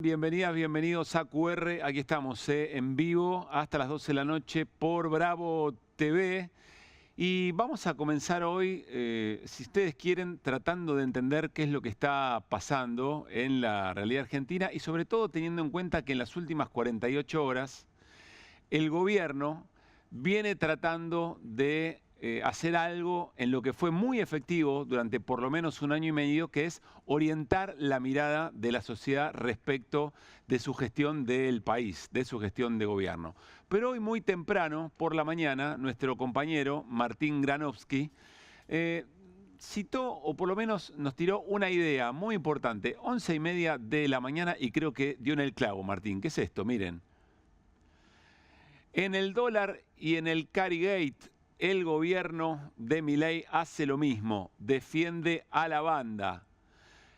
Bienvenidas, bienvenidos a QR. Aquí estamos en vivo hasta las 12 de la noche por Bravo TV. Y vamos a comenzar hoy, si ustedes quieren, tratando de entender qué es lo que está pasando en la realidad argentina y sobre todo teniendo en cuenta que en las últimas 48 horas el gobierno viene tratando de hacer algo en lo que fue muy efectivo durante por lo menos un año y medio, que es orientar la mirada de la sociedad respecto de su gestión del país, de su gestión de gobierno. Pero hoy muy temprano, por la mañana, nuestro compañero Martín Granovsky citó, o por lo menos nos tiró una idea muy importante, 11:30 de la mañana, y creo que dio en el clavo, Martín. ¿Qué es esto? Miren. En el dólar y en el Carigate, el gobierno de Milei hace lo mismo, defiende a la banda,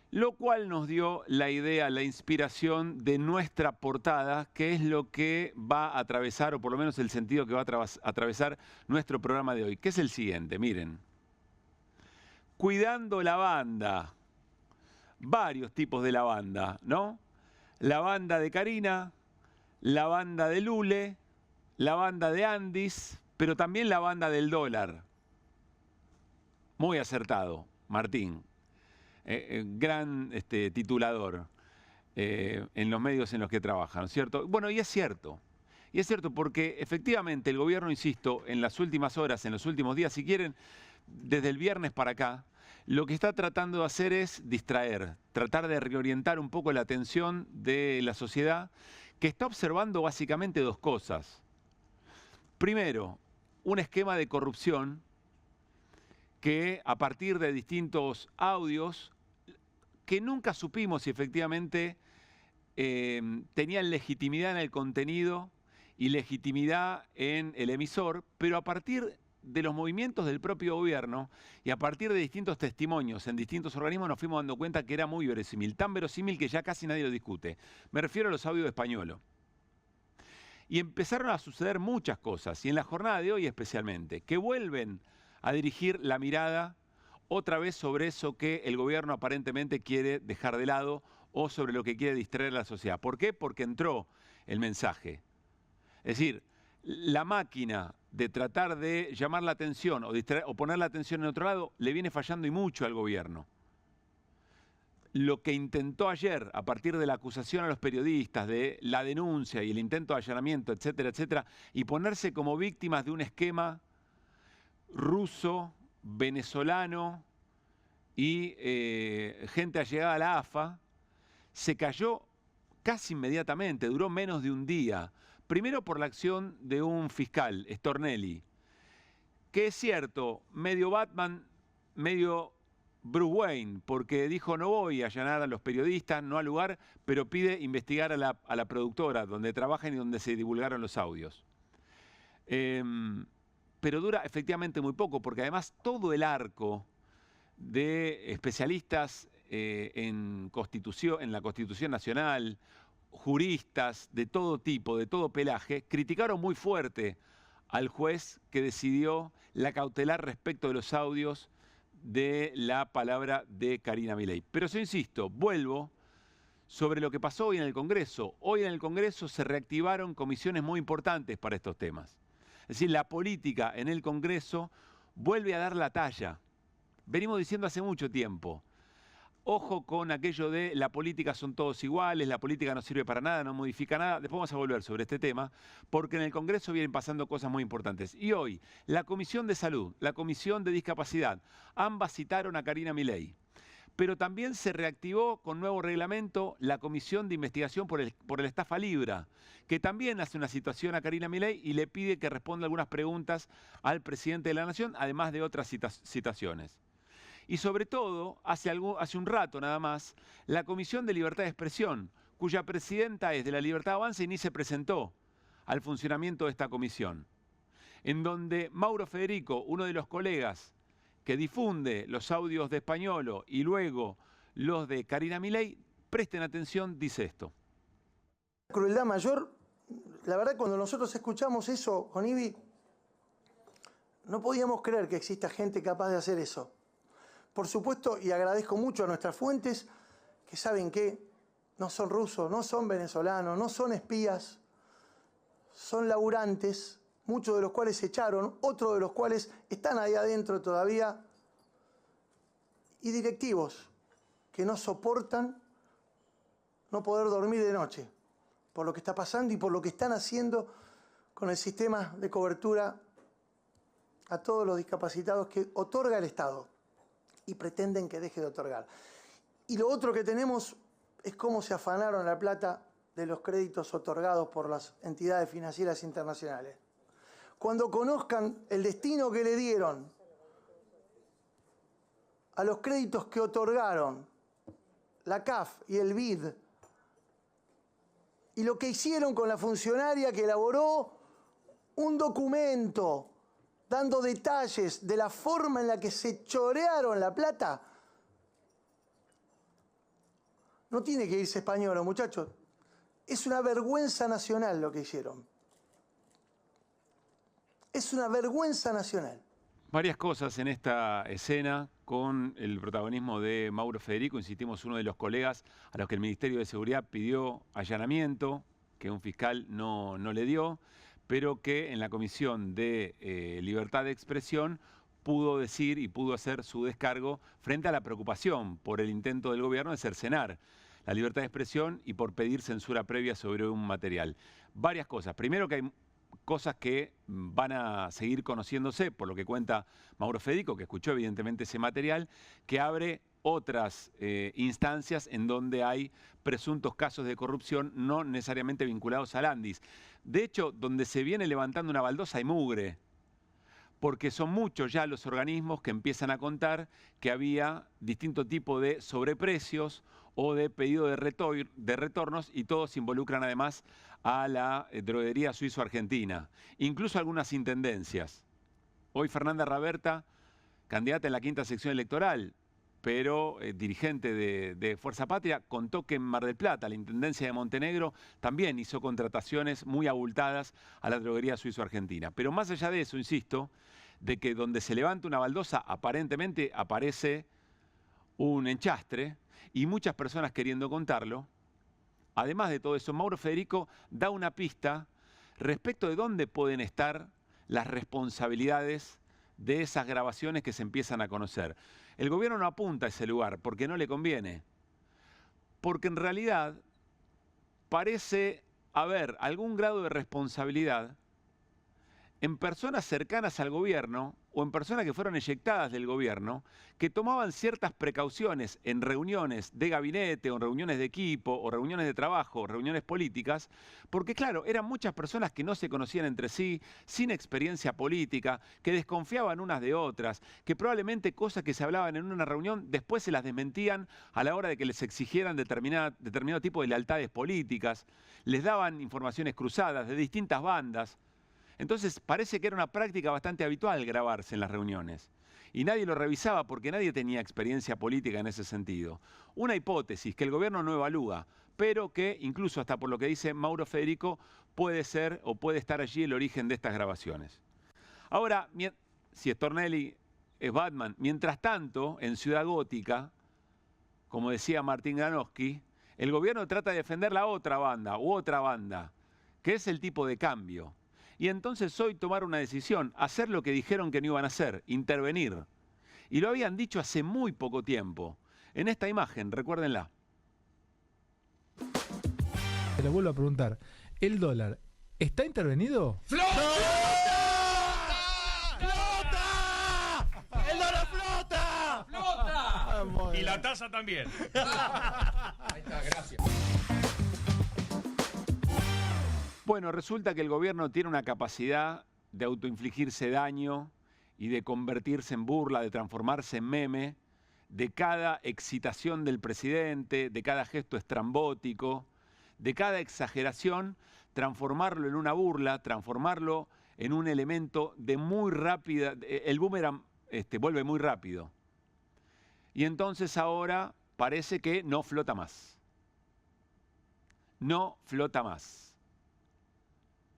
lo cual nos dio la idea, la inspiración de nuestra portada, que es lo que va a atravesar, o por lo menos el sentido que va a atravesar nuestro programa de hoy, que es el siguiente, miren. Cuidando la banda, varios tipos de la banda, ¿no? La banda de Karina, la banda de Lule, la banda de Andis, pero también la banda del dólar. Muy acertado, Martín. Gran titulador en los medios en los que trabajan, ¿cierto? Bueno, y es cierto. Y es cierto porque efectivamente el gobierno, insisto, en las últimas horas, en los últimos días, si quieren, desde el viernes para acá, lo que está tratando de hacer es distraer, tratar de reorientar un poco la atención de la sociedad, que está observando básicamente dos cosas. Primero, un esquema de corrupción que a partir de distintos audios, que nunca supimos si efectivamente tenían legitimidad en el contenido y legitimidad en el emisor, pero a partir de los movimientos del propio gobierno y a partir de distintos testimonios en distintos organismos nos fuimos dando cuenta que era muy verosímil, tan verosímil que ya casi nadie lo discute. Me refiero a los audios de Españolo. Y empezaron a suceder muchas cosas, y en la jornada de hoy especialmente, que vuelven a dirigir la mirada otra vez sobre eso que el gobierno aparentemente quiere dejar de lado o sobre lo que quiere distraer a la sociedad. ¿Por qué? Porque entró el mensaje. Es decir, la máquina de tratar de llamar la atención o poner la atención en otro lado le viene fallando y mucho al gobierno. Lo que intentó ayer, a partir de la acusación a los periodistas, de la denuncia y el intento de allanamiento, etcétera, etcétera, y ponerse como víctimas de un esquema ruso, venezolano y gente allegada a la AFA, se cayó casi inmediatamente, duró menos de un día. Primero por la acción de un fiscal, Stornelli, que es cierto, medio Batman, medio Bruce Wayne, porque dijo no voy a allanar a los periodistas, no al lugar, pero pide investigar a la productora donde trabajan y donde se divulgaron los audios. Pero dura efectivamente muy poco, porque además todo el arco de especialistas en la Constitución Nacional, juristas de todo tipo, de todo pelaje, criticaron muy fuerte al juez que decidió la cautelar respecto de los audios de la palabra de Karina Milei. Pero yo insisto, vuelvo sobre lo que pasó hoy en el Congreso. Hoy en el Congreso se reactivaron comisiones muy importantes para estos temas. Es decir, la política en el Congreso vuelve a dar la talla. Venimos diciendo hace mucho tiempo. Ojo con aquello de la política son todos iguales, la política no sirve para nada, no modifica nada. Después vamos a volver sobre este tema, porque en el Congreso vienen pasando cosas muy importantes. Y hoy, la Comisión de Salud, la Comisión de Discapacidad, ambas citaron a Karina Milei. Pero también se reactivó con nuevo reglamento la Comisión de Investigación por el Estafa Libra, que también hace una citación a Karina Milei y le pide que responda algunas preguntas al presidente de la Nación, además de otras citaciones. Y sobre todo, hace un rato nada más, la Comisión de Libertad de Expresión, cuya presidenta es de la Libertad Avanza y ni se presentó al funcionamiento de esta comisión, en donde Mauro Federico, uno de los colegas que difunde los audios de Españolo y luego los de Karina Milei, presten atención, dice esto. Crueldad mayor, la verdad cuando nosotros escuchamos eso con Ibi, no podíamos creer que exista gente capaz de hacer eso. Por supuesto, y agradezco mucho a nuestras fuentes, que saben que no son rusos, no son venezolanos, no son espías, son laburantes, muchos de los cuales se echaron, otros de los cuales están ahí adentro todavía, y directivos que no soportan no poder dormir de noche por lo que está pasando y por lo que están haciendo con el sistema de cobertura a todos los discapacitados que otorga el Estado y pretenden que deje de otorgar. Y lo otro que tenemos es cómo se afanaron la plata de los créditos otorgados por las entidades financieras internacionales. Cuando conozcan el destino que le dieron a los créditos que otorgaron la CAF y el BID, y lo que hicieron con la funcionaria que elaboró un documento dando detalles de la forma en la que se chorearon la plata, no tiene que irse español, muchachos. Es una vergüenza nacional lo que hicieron. Es una vergüenza nacional. Varias cosas en esta escena con el protagonismo de Mauro Federico, insistimos, uno de los colegas a los que el Ministerio de Seguridad pidió allanamiento, que un fiscal no le dio, pero que en la Comisión de Libertad de Expresión pudo decir y pudo hacer su descargo frente a la preocupación por el intento del gobierno de cercenar la libertad de expresión y por pedir censura previa sobre un material. Varias cosas. Primero, que hay cosas que van a seguir conociéndose, por lo que cuenta Mauro Federico, que escuchó evidentemente ese material, que abre otras instancias en donde hay presuntos casos de corrupción no necesariamente vinculados al Andis. De hecho, donde se viene levantando una baldosa hay mugre, porque son muchos ya los organismos que empiezan a contar que había distinto tipo de sobreprecios o de pedido de retornos, y todos involucran además a la droguería suizo-argentina, incluso algunas intendencias. Hoy Fernanda Raberta, candidata en la 5ª sección electoral, pero dirigente de Fuerza Patria, contó que en Mar del Plata, la Intendencia de Montenegro, también hizo contrataciones muy abultadas a la droguería suizo-argentina. Pero más allá de eso, insisto, de que donde se levanta una baldosa aparentemente aparece un enchastre y muchas personas queriendo contarlo. Además de todo eso, Mauro Federico da una pista respecto de dónde pueden estar las responsabilidades de esas grabaciones que se empiezan a conocer. El gobierno no apunta a ese lugar porque no le conviene, porque en realidad parece haber algún grado de responsabilidad en personas cercanas al gobierno o en personas que fueron eyectadas del gobierno, que tomaban ciertas precauciones en reuniones de gabinete o en reuniones de equipo o reuniones de trabajo o reuniones políticas, porque claro, eran muchas personas que no se conocían entre sí, sin experiencia política, que desconfiaban unas de otras, que probablemente cosas que se hablaban en una reunión después se las desmentían a la hora de que les exigieran determinado tipo de lealtades políticas, les daban informaciones cruzadas de distintas bandas. Entonces parece que era una práctica bastante habitual grabarse en las reuniones. Y nadie lo revisaba porque nadie tenía experiencia política en ese sentido. Una hipótesis que el gobierno no evalúa, pero que incluso hasta por lo que dice Mauro Federico puede ser o puede estar allí el origen de estas grabaciones. Ahora, si Stornelli es Batman, mientras tanto, en Ciudad Gótica, como decía Martín Granowski, el gobierno trata de defender la otra banda u otra banda, que es el tipo de cambio. Y entonces hoy tomar una decisión, hacer lo que dijeron que no iban a hacer, intervenir. Y lo habían dicho hace muy poco tiempo. En esta imagen, recuérdenla. Te lo vuelvo a preguntar. ¿El dólar está intervenido? ¡Flota! ¡Flota! ¡El dólar flota! ¡Flota! Y la tasa también. Ahí está, gracias. Bueno, resulta que el gobierno tiene una capacidad de autoinfligirse daño y de convertirse en burla, de transformarse en meme, de cada excitación del presidente, de cada gesto estrambótico, de cada exageración, transformarlo en una burla, transformarlo en un elemento de muy rápida... El boomerang vuelve muy rápido. Y entonces ahora parece que no flota más. No flota más,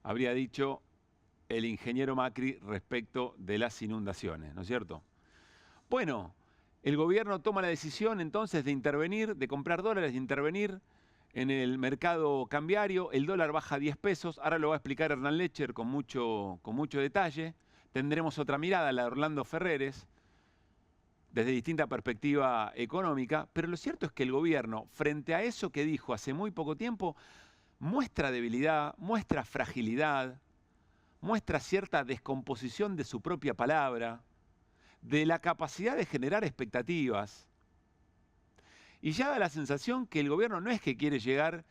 habría dicho el ingeniero Macri respecto de las inundaciones, ¿no es cierto? Bueno, el gobierno toma la decisión entonces de intervenir, de comprar dólares, de intervenir en el mercado cambiario, el dólar baja 10 pesos, ahora lo va a explicar Hernán Lecher con mucho detalle. Tendremos otra mirada, la de Orlando Ferreres, desde distinta perspectiva económica, pero lo cierto es que el gobierno, frente a eso que dijo hace muy poco tiempo, muestra debilidad, muestra fragilidad, muestra cierta descomposición de su propia palabra, de la capacidad de generar expectativas. Y ya da la sensación que el gobierno no es que quiere llegar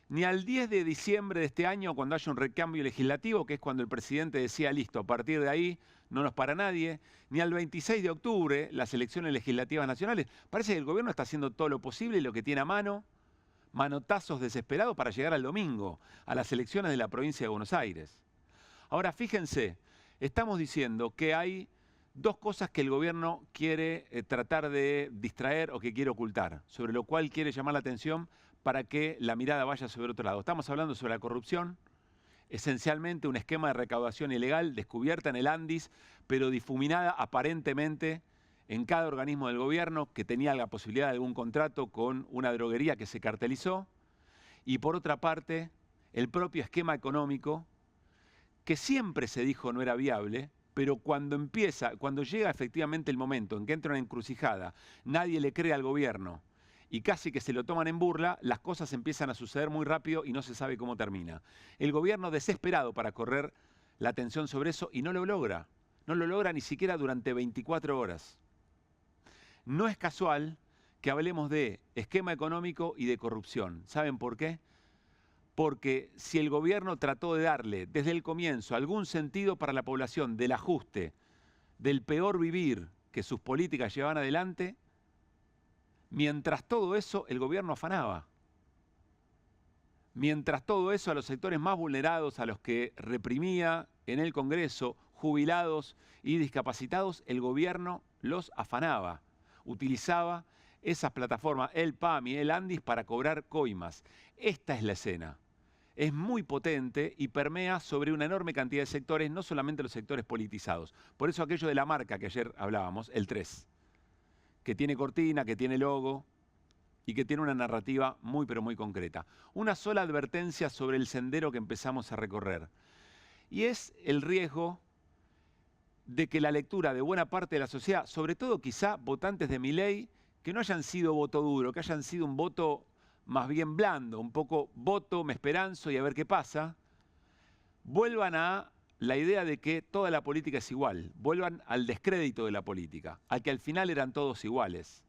ni al 10 de diciembre de este año, cuando haya un recambio legislativo, que es cuando el presidente decía, listo, a partir de ahí no nos para nadie, ni al 26 de octubre, las elecciones legislativas nacionales. Parece que el gobierno está haciendo todo lo posible y lo que tiene a mano, manotazos desesperados para llegar al domingo, a las elecciones de la provincia de Buenos Aires. Ahora, fíjense, estamos diciendo que hay dos cosas que el gobierno quiere tratar de distraer o que quiere ocultar, sobre lo cual quiere llamar la atención para que la mirada vaya sobre otro lado. Estamos hablando sobre la corrupción, esencialmente un esquema de recaudación ilegal descubierta en el Andis, pero difuminada aparentemente en cada organismo del gobierno que tenía la posibilidad de algún contrato con una droguería que se cartelizó. Y por otra parte, el propio esquema económico, que siempre se dijo no era viable, pero cuando llega efectivamente el momento en que entra una encrucijada, nadie le cree al gobierno y casi que se lo toman en burla, las cosas empiezan a suceder muy rápido y no se sabe cómo termina. El gobierno desesperado para correr la atención sobre eso y no lo logra. No lo logra ni siquiera durante 24 horas. No es casual que hablemos de esquema económico y de corrupción. ¿Saben por qué? Porque si el gobierno trató de darle desde el comienzo algún sentido para la población del ajuste, del peor vivir que sus políticas llevaban adelante, mientras todo eso el gobierno afanaba. Mientras todo eso a los sectores más vulnerados, a los que reprimía en el Congreso, jubilados y discapacitados, el gobierno los afanaba. Utilizaba esas plataformas, el PAMI, el Andis, para cobrar coimas. Esta es la escena. Es muy potente y permea sobre una enorme cantidad de sectores, no solamente los sectores politizados. Por eso aquello de la marca que ayer hablábamos, el 3, que tiene cortina, que tiene logo y que tiene una narrativa muy pero muy concreta. Una sola advertencia sobre el sendero que empezamos a recorrer. Y es el riesgo de que la lectura de buena parte de la sociedad, sobre todo quizá votantes de Milei, que no hayan sido voto duro, que hayan sido un voto más bien blando, un poco voto, me esperanzo y a ver qué pasa, vuelvan a la idea de que toda la política es igual, vuelvan al descrédito de la política, a que al final eran todos iguales.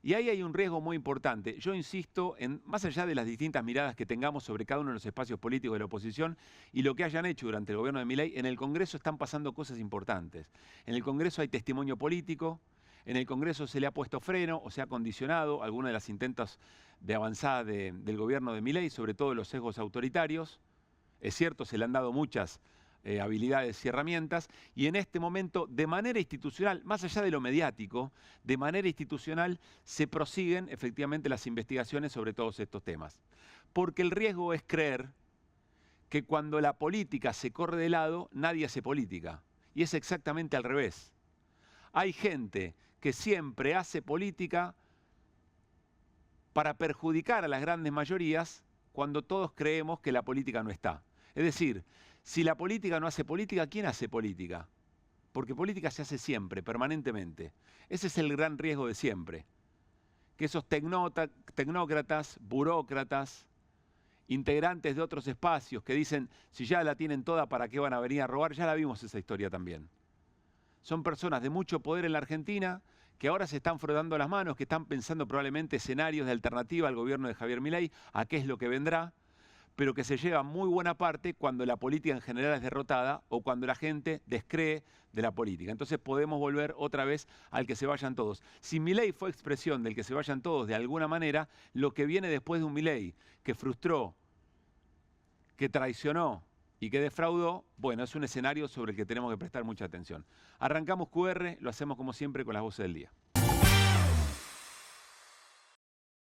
Y ahí hay un riesgo muy importante. Yo insisto, más allá de las distintas miradas que tengamos sobre cada uno de los espacios políticos de la oposición y lo que hayan hecho durante el gobierno de Milei, en el Congreso están pasando cosas importantes. En el Congreso hay testimonio político, en el Congreso se le ha puesto freno o se ha condicionado algunos de los intentos de avanzada del gobierno de Milei, sobre todo los sesgos autoritarios. Es cierto, se le han dado muchas habilidades y herramientas, y en este momento, de manera institucional, más allá de lo mediático, de manera institucional se prosiguen efectivamente las investigaciones sobre todos estos temas. Porque el riesgo es creer que cuando la política se corre de lado, nadie hace política. Y es exactamente al revés. Hay gente que siempre hace política para perjudicar a las grandes mayorías cuando todos creemos que la política no está. Es decir, si la política no hace política, ¿quién hace política? Porque política se hace siempre, permanentemente. Ese es el gran riesgo de siempre. Que esos tecnócratas, burócratas, integrantes de otros espacios que dicen, si ya la tienen toda, ¿para qué van a venir a robar? Ya la vimos esa historia también. Son personas de mucho poder en la Argentina que ahora se están frotando las manos, que están pensando probablemente escenarios de alternativa al gobierno de Javier Milei, a qué es lo que vendrá, pero que se lleva muy buena parte cuando la política en general es derrotada o cuando la gente descree de la política. Entonces podemos volver otra vez al que se vayan todos. Si Milei fue expresión del que se vayan todos de alguna manera, lo que viene después de un Milei que frustró, que traicionó y que defraudó, bueno, es un escenario sobre el que tenemos que prestar mucha atención. Arrancamos QR, lo hacemos como siempre con las voces del día.